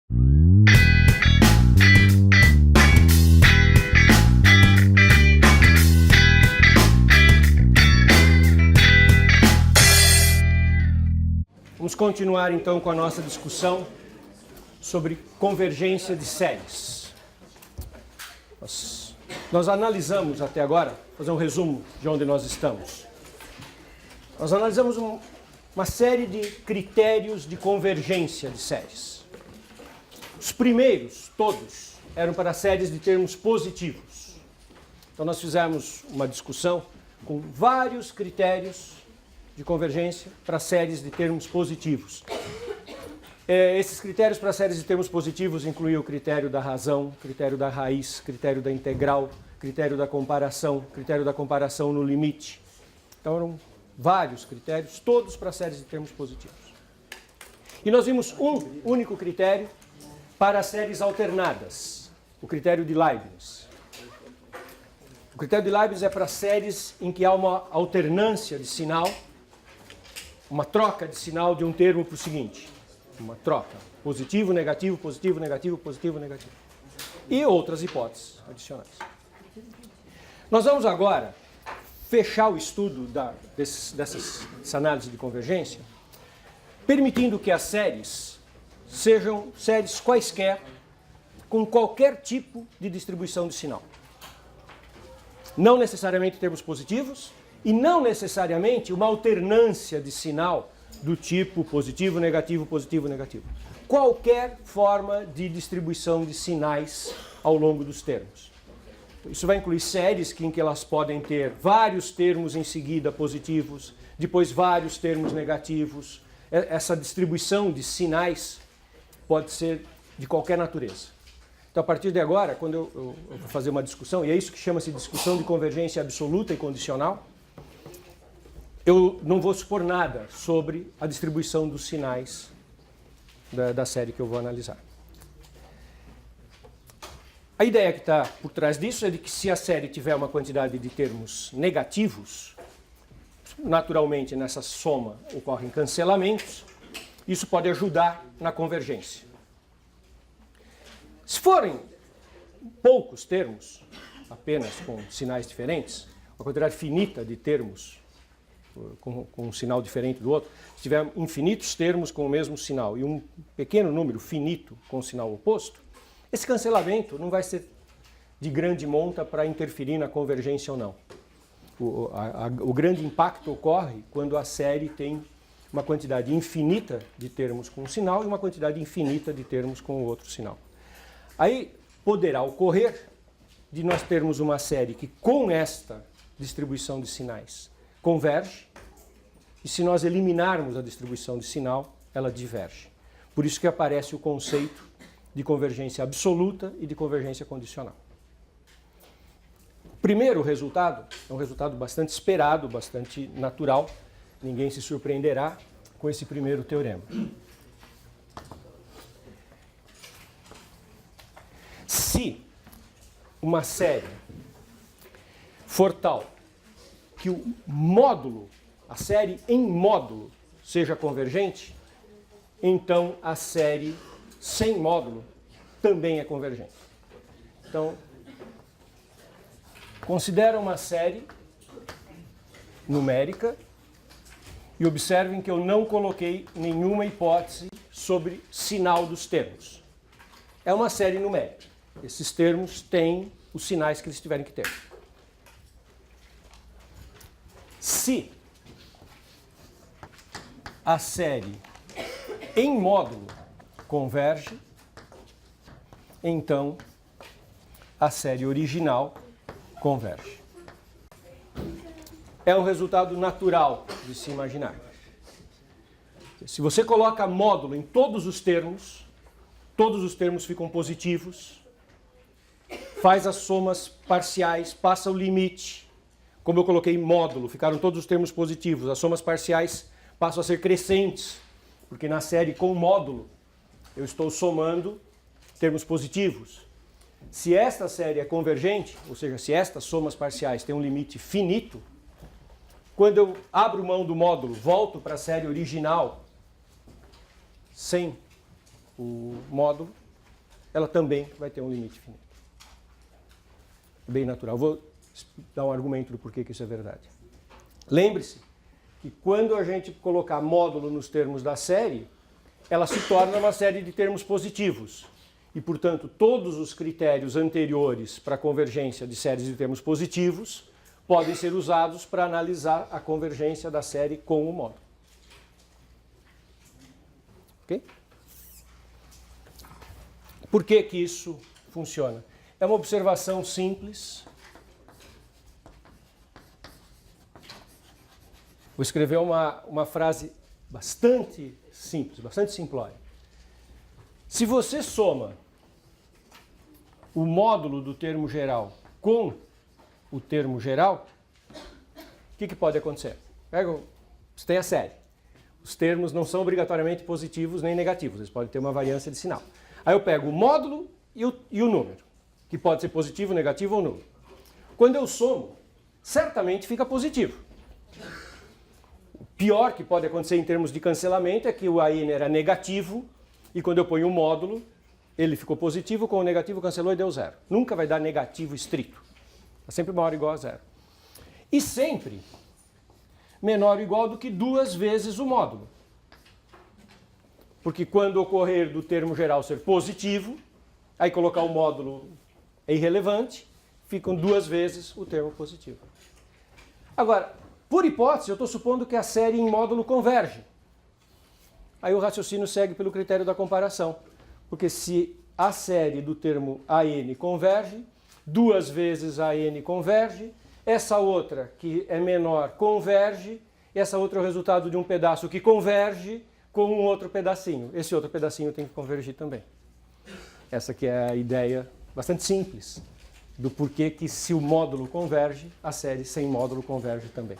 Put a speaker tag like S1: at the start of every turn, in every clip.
S1: Vamos continuar então com a nossa discussão sobre convergência de séries. Nós analisamos até agora, vou fazer um resumo de onde nós estamos. Nós analisamos uma série de critérios de convergência de séries. Os primeiros, todos, eram para séries de termos positivos. Então nós fizemos uma discussão com vários critérios de convergência para séries de termos positivos. Esses critérios para séries de termos positivos incluíam o critério da razão, critério da raiz, critério da integral, critério da comparação no limite. Então eram vários critérios, todos para séries de termos positivos. E nós vimos um único critério para séries alternadas, o critério de Leibniz. O critério de Leibniz é para séries em que há uma alternância de sinal, uma troca de sinal de um termo para o seguinte. Uma troca. Positivo, negativo, positivo, negativo, positivo, negativo. E outras hipóteses adicionais. Nós vamos agora fechar o estudo dessa análise de convergência, permitindo que as séries sejam séries quaisquer, com qualquer tipo de distribuição de sinal. Não necessariamente termos positivos, e não necessariamente uma alternância de sinal do tipo positivo, negativo, positivo, negativo. Qualquer forma de distribuição de sinais ao longo dos termos. Isso vai incluir séries em que elas podem ter vários termos em seguida positivos, depois vários termos negativos. Essa distribuição de sinais pode ser de qualquer natureza. Então, a partir de agora, quando eu vou fazer uma discussão, e é isso que chama-se discussão de convergência absoluta e condicional, eu não vou supor nada sobre a distribuição dos sinais da série que eu vou analisar. A ideia que está por trás disso é de que se a série tiver uma quantidade de termos negativos, naturalmente nessa soma ocorrem cancelamentos, isso pode ajudar na convergência. Se forem poucos termos, apenas com sinais diferentes, uma quantidade finita de termos com um sinal diferente do outro, se tiver infinitos termos com o mesmo sinal e um pequeno número finito com o sinal oposto, esse cancelamento não vai ser de grande monta para interferir na convergência ou não. O grande impacto ocorre quando a série tem uma quantidade infinita de termos com um sinal e uma quantidade infinita de termos com o outro sinal. Aí poderá ocorrer de nós termos uma série que com esta distribuição de sinais converge, e se nós eliminarmos a distribuição de sinal, ela diverge. Por isso que aparece o conceito de convergência absoluta e de convergência condicional. O primeiro resultado é um resultado bastante esperado, bastante natural. Ninguém se surpreenderá com esse primeiro teorema. Se uma série for tal que o módulo, a série em módulo, seja convergente, então a série sem módulo também é convergente. Então, considera uma série numérica e observem que eu não coloquei nenhuma hipótese sobre sinal dos termos. É uma série numérica. Esses termos têm os sinais que eles tiverem que ter. Se a série em módulo converge, então a série original converge. É um resultado natural de se imaginar. Se você coloca módulo em todos os termos ficam positivos, faz as somas parciais, passa o limite. Como eu coloquei módulo, ficaram todos os termos positivos, as somas parciais passam a ser crescentes, porque na série com módulo eu estou somando termos positivos. Se esta série é convergente, ou seja, se estas somas parciais têm um limite finito, quando eu abro mão do módulo, volto para a série original, sem o módulo, ela também vai ter um limite finito. Bem natural. Vou dar um argumento do porquê que isso é verdade. Lembre-se que quando a gente colocar módulo nos termos da série, ela se torna uma série de termos positivos. E, portanto, todos os critérios anteriores para a convergência de séries de termos positivos podem ser usados para analisar a convergência da série com o módulo. Ok? Por que que isso funciona? É uma observação simples. Vou escrever uma frase bastante simples, bastante simplória. Se você soma o módulo do termo geral com o termo geral, o que pode acontecer? Você tem a série. Os termos não são obrigatoriamente positivos nem negativos, eles podem ter uma variância de sinal. Aí eu pego o módulo e o número, que pode ser positivo, negativo ou nulo. Quando eu somo, certamente fica positivo. O pior que pode acontecer em termos de cancelamento é que o AN era negativo e quando eu ponho o módulo, ele ficou positivo, com o negativo cancelou e deu zero. Nunca vai dar negativo estrito. É sempre maior ou igual a zero. E sempre menor ou igual do que 2 vezes o módulo. Porque quando ocorrer do termo geral ser positivo, aí colocar o módulo é irrelevante, ficam 2 vezes o termo positivo. Agora, por hipótese, eu estou supondo que a série em módulo converge. Aí o raciocínio segue pelo critério da comparação. Porque se a série do termo AN converge, 2 vezes a AN converge, essa outra, que é menor, converge, essa outra é o resultado de um pedaço que converge com um outro pedacinho. Esse outro pedacinho tem que convergir também. Essa que é a ideia bastante simples do porquê que se o módulo converge, a série sem módulo converge também.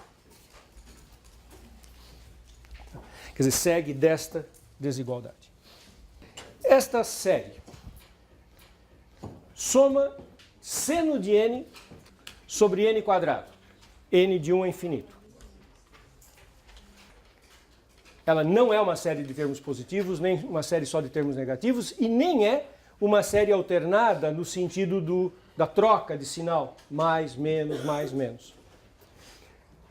S1: Quer dizer, segue desta desigualdade. Esta série soma seno de n sobre n quadrado, n de 1 a infinito. Ela não é uma série de termos positivos, nem uma série só de termos negativos, e nem é uma série alternada no sentido da troca de sinal, mais, menos.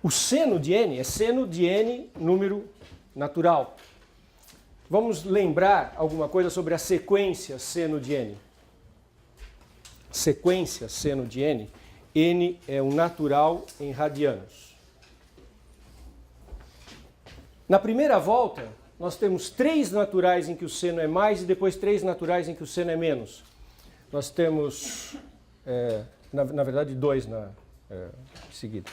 S1: O seno de n é seno de n número natural. Vamos lembrar alguma coisa sobre a sequência seno de n. Sequência seno de n, n é um natural em radianos. Na primeira volta, nós temos 3 naturais em que o seno é mais e depois 3 naturais em que o seno é menos. Nós temos, na verdade, 2 em seguida.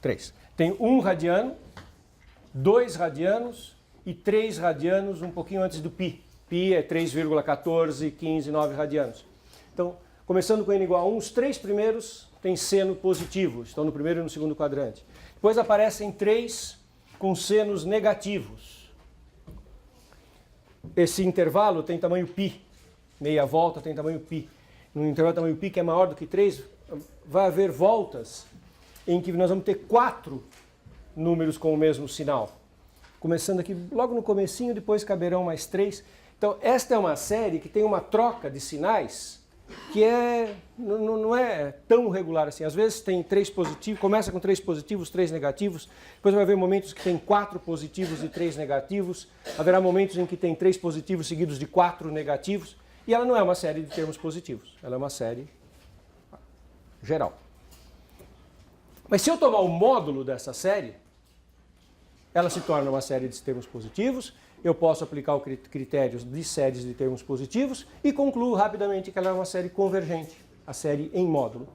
S1: 3. Tem 1 radiano, 2 radianos e 3 radianos um pouquinho antes do π. π é 3,1415,9 radianos. Então, começando com n igual a 1, os 3 primeiros têm seno positivo, estão no primeiro e no segundo quadrante. Depois aparecem 3 com senos negativos. Esse intervalo tem tamanho π, meia volta tem tamanho π. No intervalo tamanho π, que é maior do que 3, vai haver voltas em que nós vamos ter 4 números com o mesmo sinal. Começando aqui logo no comecinho, depois caberão mais 3. Então, esta é uma série que tem uma troca de sinais que não é tão regular assim. Às vezes tem 3 positivos, começa com 3 positivos, 3 negativos, depois vai haver momentos que tem 4 positivos e 3 negativos, haverá momentos em que tem 3 positivos seguidos de 4 negativos, e ela não é uma série de termos positivos, ela é uma série geral. Mas se eu tomar o módulo dessa série, ela se torna uma série de termos positivos, eu posso aplicar os critérios de séries de termos positivos e concluo rapidamente que ela é uma série convergente, a série em módulo.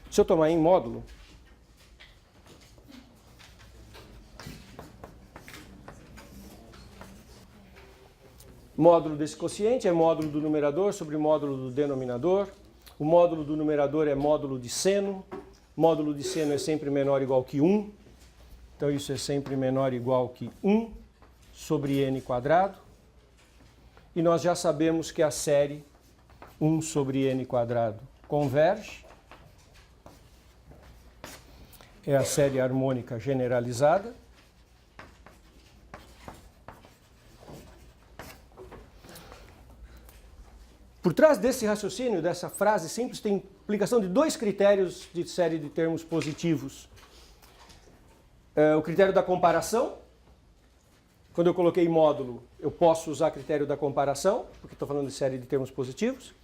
S1: Se eu tomar em módulo, módulo desse quociente é módulo do numerador sobre módulo do denominador, o módulo do numerador é módulo de seno, módulo de seno é sempre menor ou igual que 1, então isso é sempre menor ou igual que 1 sobre n quadrado, e nós já sabemos que a série 1 sobre n quadrado converge, é a série harmônica generalizada, Por trás desse raciocínio, dessa frase simples, tem implicação de dois critérios de série de termos positivos. O critério da comparação. Quando eu coloquei módulo, eu posso usar critério da comparação, porque estou falando de série de termos positivos.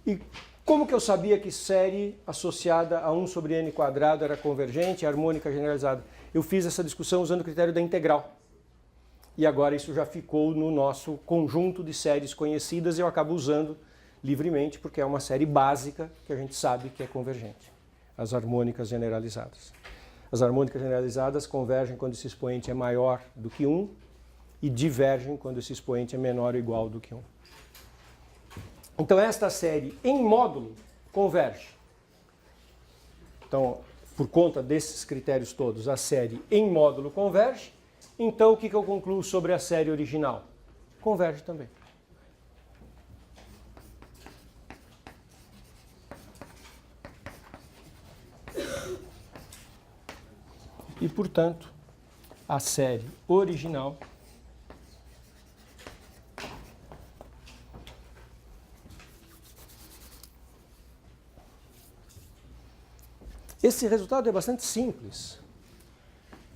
S1: E como que eu sabia que série associada a 1 sobre n² era convergente, harmônica generalizada? Eu fiz essa discussão usando o critério da integral. E agora isso já ficou no nosso conjunto de séries conhecidas e eu acabo usando livremente, porque é uma série básica que a gente sabe que é convergente. As harmônicas generalizadas. As harmônicas generalizadas convergem quando esse expoente é maior do que 1 e divergem quando esse expoente é menor ou igual do que 1. Então esta série em módulo converge. Então, por conta desses critérios todos, a série em módulo converge. Então o que eu concluo sobre a série original? Converge também. E, portanto, a série original esse resultado é bastante simples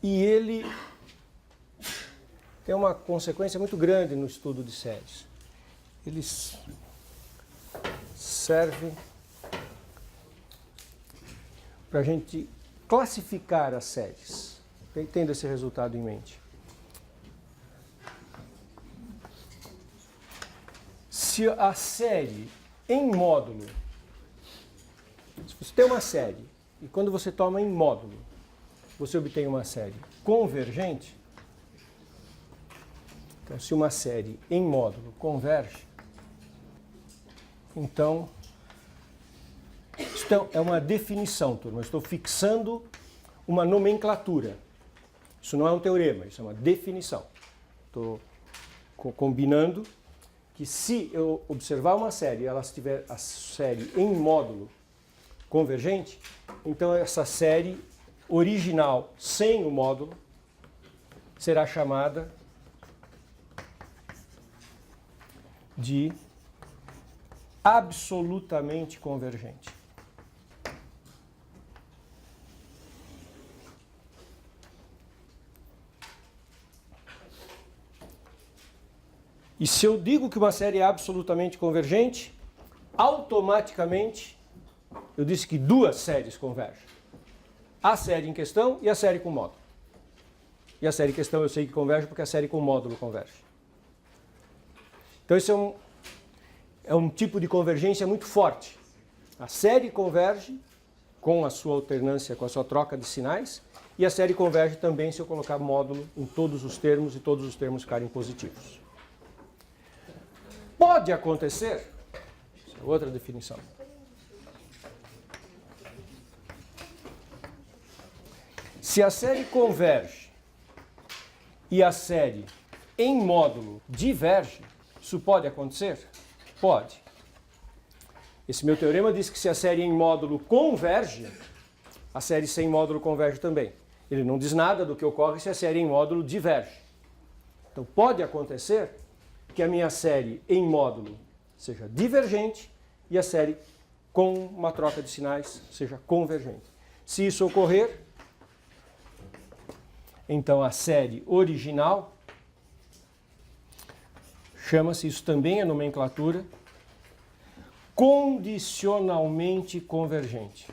S1: e ele tem uma consequência muito grande no estudo de séries. Eles servem para a gente classificar as séries, tendo esse resultado em mente. Se a série em módulo, se você tem uma série e quando você toma em módulo, você obtém uma série convergente, então se uma série em módulo converge, então isso é uma definição, turma. Eu estou fixando uma nomenclatura. Isso não é um teorema, isso é uma definição. Estou combinando que se eu observar uma série e ela tiver a série em módulo convergente, então essa série original sem o módulo será chamada de absolutamente convergente. E se eu digo que uma série é absolutamente convergente, automaticamente eu disse que duas séries convergem. A série em questão e a série com módulo. E a série em questão eu sei que converge porque a série com módulo converge. Então esse é um tipo de convergência muito forte. A série converge com a sua alternância, com a sua troca de sinais, e a série converge também se eu colocar módulo em todos os termos e todos os termos ficarem positivos. Pode acontecer, essa é outra definição, se a série converge e a série em módulo diverge, isso pode acontecer? Pode. Esse meu teorema diz que se a série em módulo converge, a série sem módulo converge também. Ele não diz nada do que ocorre se a série em módulo diverge. Então pode acontecer que a minha série em módulo seja divergente e a série com uma troca de sinais seja convergente. Se isso ocorrer, então a série original chama-se, isso também é nomenclatura, condicionalmente convergente.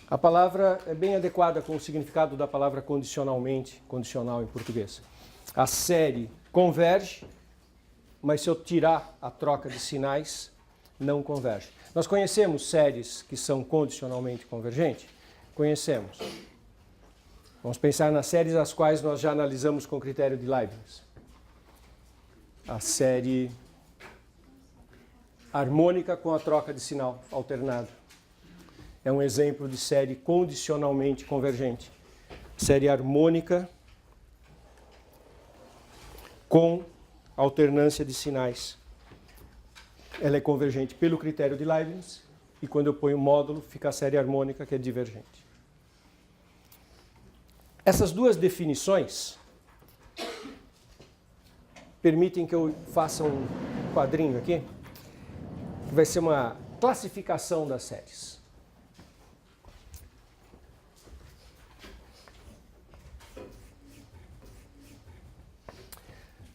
S1: A palavra é bem adequada com o significado da palavra condicionalmente, condicional em português. A série converge, mas se eu tirar a troca de sinais, não converge. Nós conhecemos séries que são condicionalmente convergentes? Conhecemos. Vamos pensar nas séries as quais nós já analisamos com o critério de Leibniz. A série harmônica com a troca de sinal alternado. É um exemplo de série condicionalmente convergente. Série harmônica com alternância de sinais. Ela é convergente pelo critério de Leibniz e quando eu ponho módulo fica a série harmônica que é divergente. Essas duas definições permitem que eu faça um quadrinho aqui, que vai ser uma classificação das séries.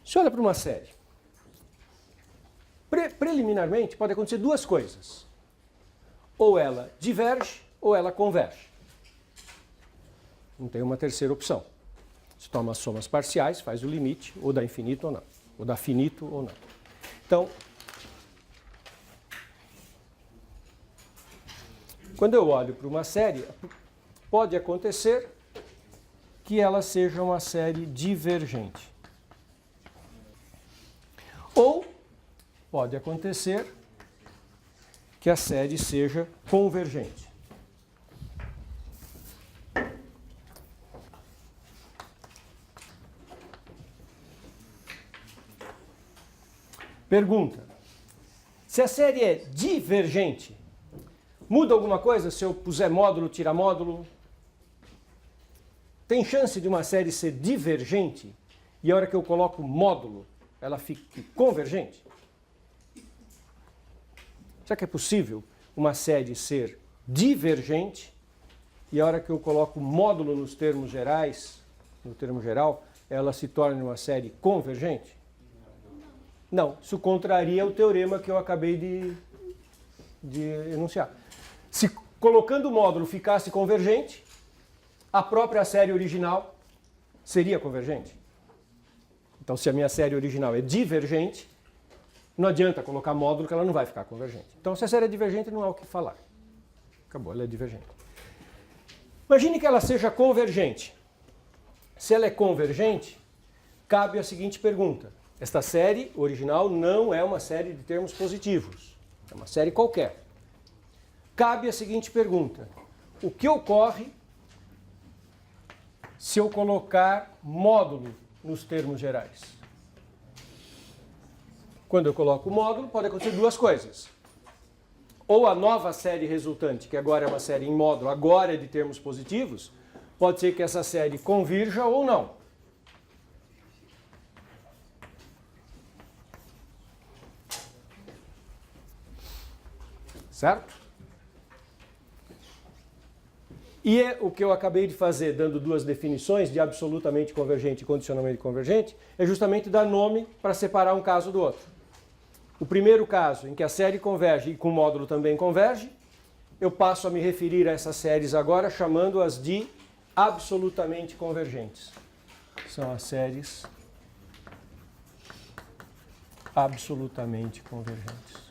S1: Se olha para uma série, preliminarmente pode acontecer duas coisas. Ou ela diverge ou ela converge. Não tem uma terceira opção. Você toma as somas parciais, faz o limite, ou dá infinito ou não, ou dá finito ou não. Então, quando eu olho para uma série, pode acontecer que ela seja uma série divergente. Ou pode acontecer que a série seja convergente. Pergunta: se a série é divergente, muda alguma coisa se eu puser módulo, tirar módulo? Tem chance de uma série ser divergente e a hora que eu coloco módulo, ela fique convergente? Será que é possível uma série ser divergente e a hora que eu coloco módulo nos termos gerais, no termo geral, ela se torne uma série convergente? Não, isso contraria o teorema que eu acabei de enunciar. Se colocando o módulo ficasse convergente, a própria série original seria convergente. Então, se a minha série original é divergente, não adianta colocar módulo que ela não vai ficar convergente. Então, se a série é divergente, não há o que falar. Acabou, ela é divergente. Imagine que ela seja convergente. Se ela é convergente, cabe a seguinte pergunta. Esta série original não é uma série de termos positivos. É uma série qualquer. Cabe a seguinte pergunta. O que ocorre se eu colocar módulo nos termos gerais? Quando eu coloco o módulo, pode acontecer duas coisas. Ou a nova série resultante, que agora é uma série em módulo, agora é de termos positivos, pode ser que essa série convirja ou não. Certo? E o que eu acabei de fazer, dando duas definições de absolutamente convergente e condicionalmente convergente, é justamente dar nome para separar um caso do outro. O primeiro caso, em que a série converge e com o módulo também converge, eu passo a me referir a essas séries agora chamando-as de absolutamente convergentes. São as séries absolutamente convergentes.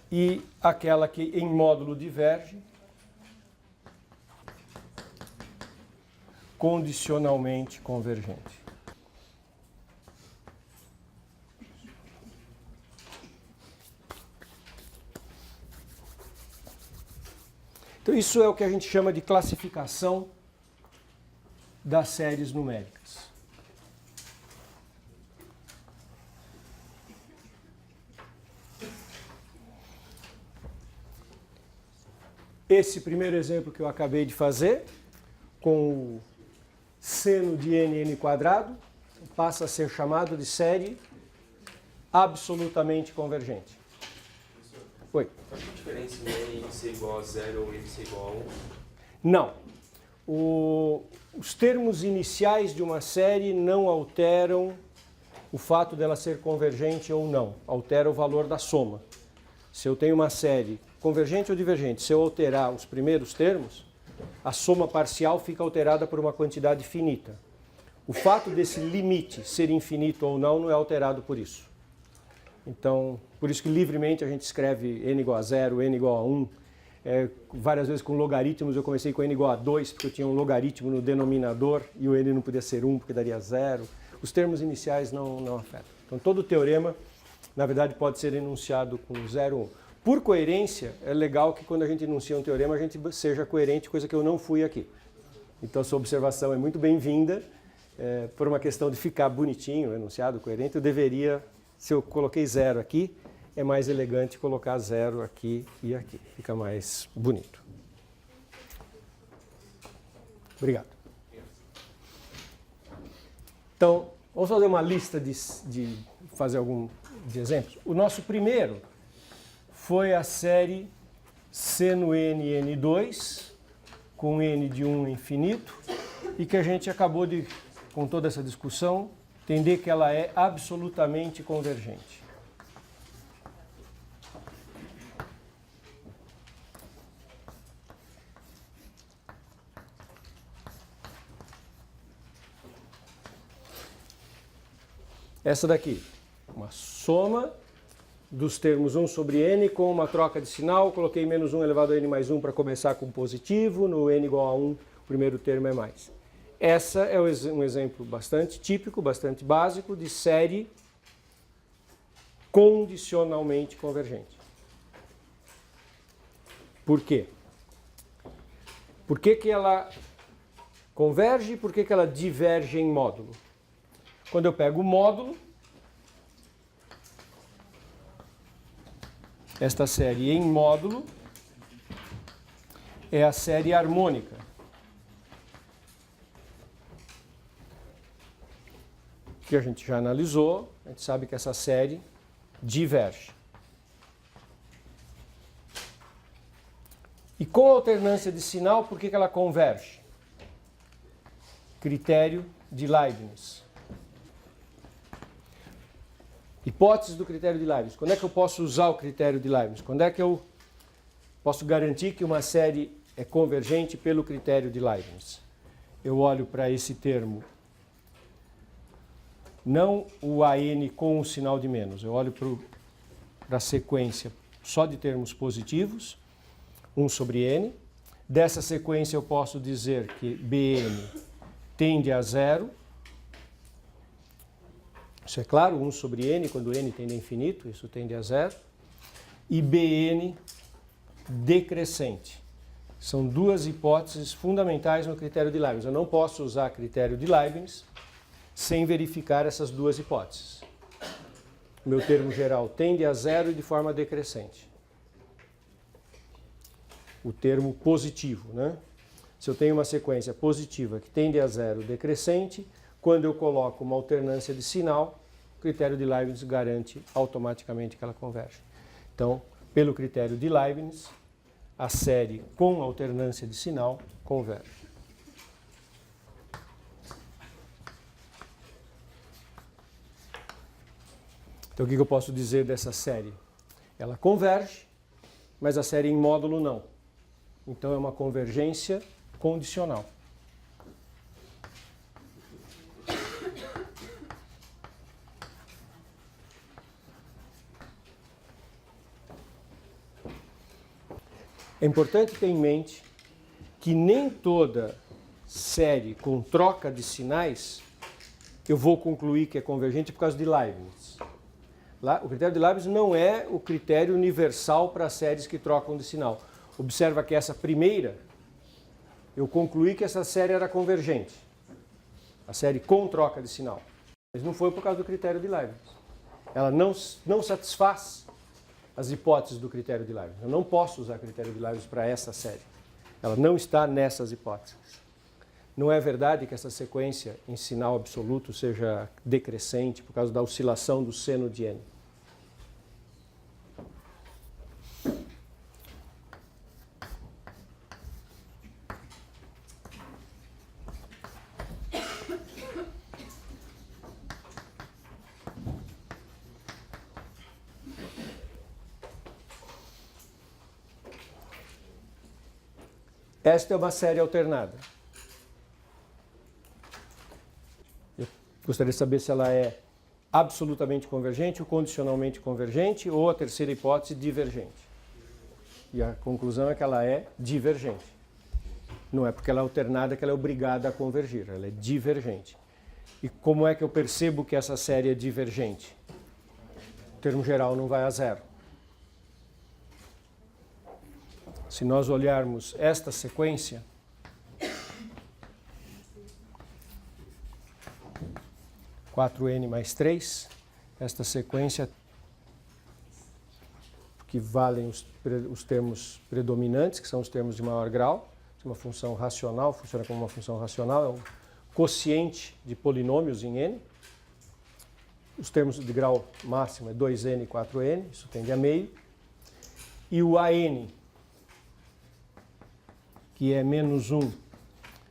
S1: E aquela que em módulo diverge, condicionalmente convergente. Então isso é o que a gente chama de classificação das séries numéricas. Esse primeiro exemplo que eu acabei de fazer, com o seno de n² passa a ser chamado de série absolutamente convergente. Oi.
S2: Qual é a diferença em n ser igual a 0 ou n ser igual a 1?
S1: Não. Os termos iniciais de uma série não alteram o fato dela ser convergente ou não. Altera o valor da soma. Se eu tenho uma série convergente ou divergente, se eu alterar os primeiros termos, a soma parcial fica alterada por uma quantidade finita. O fato desse limite ser infinito ou não é alterado por isso. Então, por isso que livremente a gente escreve n igual a 0, n igual a 1. Várias vezes com logaritmos eu comecei com n igual a 2, porque eu tinha um logaritmo no denominador e o n não podia ser 1, porque daria 0. Os termos iniciais não afetam. Então, todo teorema, na verdade, pode ser enunciado com 0, 1. Por coerência, é legal que quando a gente enuncia um teorema, a gente seja coerente, coisa que eu não fui aqui. Então, sua observação é muito bem-vinda. Por uma questão de ficar bonitinho, enunciado, coerente, eu deveria, se eu coloquei 0 aqui, é mais elegante colocar 0 aqui e aqui. Fica mais bonito. Obrigado. Então, vamos fazer uma lista de fazer de exemplos. O nosso primeiro foi a série seno n n2, com n de 1 infinito, e que a gente acabou de, com toda essa discussão, entender que ela é absolutamente convergente. Essa daqui, uma soma dos termos 1 sobre n com uma troca de sinal, coloquei menos 1 elevado a n mais 1 para começar com positivo, no n igual a 1 o primeiro termo é mais. Essa é um exemplo bastante típico, bastante básico de série condicionalmente convergente. Por quê? Por que que ela converge e por que que ela diverge em módulo? Quando eu pego o módulo, esta série em módulo é a série harmônica. Que a gente já analisou, a gente sabe que essa série diverge. E com alternância de sinal, por que que ela converge? Critério de Leibniz. Hipótese do critério de Leibniz. Quando é que eu posso usar o critério de Leibniz? Quando é que eu posso garantir que uma série é convergente pelo critério de Leibniz? Eu olho para esse termo, não o AN com o sinal de menos, eu olho para a sequência só de termos positivos, 1 sobre n. Dessa sequência eu posso dizer que Bn tende a zero. Isso é claro, 1 sobre n, quando n tende a infinito, isso tende a zero. E Bn decrescente. São duas hipóteses fundamentais no critério de Leibniz. Eu não posso usar critério de Leibniz sem verificar essas duas hipóteses. Meu termo geral tende a zero e de forma decrescente. O termo positivo, né? Se eu tenho uma sequência positiva que tende a zero decrescente, quando eu coloco uma alternância de sinal, o critério de Leibniz garante automaticamente que ela converge. Então, pelo critério de Leibniz, a série com alternância de sinal converge. Então, o que eu posso dizer dessa série? Ela converge, mas a série em módulo não. Então, é uma convergência condicional. É importante ter em mente que nem toda série com troca de sinais eu vou concluir que é convergente por causa de Leibniz. O critério de Leibniz não é o critério universal para séries que trocam de sinal. Observa que essa primeira, eu concluí que essa série era convergente. A série com troca de sinal. Mas não foi por causa do critério de Leibniz. Ela não satisfaz as hipóteses do critério de Leibniz. Eu não posso usar critério de Leibniz para essa série. Ela não está nessas hipóteses. Não é verdade que essa sequência em sinal absoluto seja decrescente por causa da oscilação do seno de n. Esta é uma série alternada. Eu gostaria de saber se ela é absolutamente convergente ou condicionalmente convergente, ou a terceira hipótese, divergente. E a conclusão é que ela é divergente. Não é porque ela é alternada que ela é obrigada a convergir, ela é divergente. E como é que eu percebo que essa série é divergente? O termo geral não vai a zero. Se nós olharmos esta sequência, (4n mais 3), esta sequência, que valem os termos predominantes, que são os termos de maior grau, uma função racional, funciona como uma função racional, é um quociente de polinômios em n. Os termos de grau máximo é 2n e 4n, isso tende a meio. E o AN, que é menos 1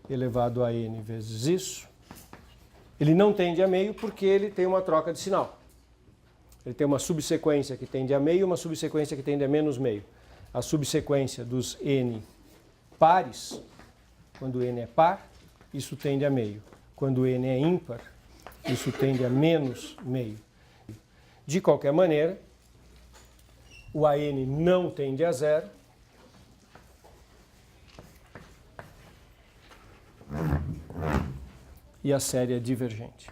S1: elevado a n vezes isso, ele não tende a meio porque ele tem uma troca de sinal. Ele tem uma subsequência que tende a meio e uma subsequência que tende a menos meio. A subsequência dos n pares, quando n é par, isso tende a meio. Quando n é ímpar, isso tende a menos meio. De qualquer maneira, o AN não tende a zero. E a série é divergente.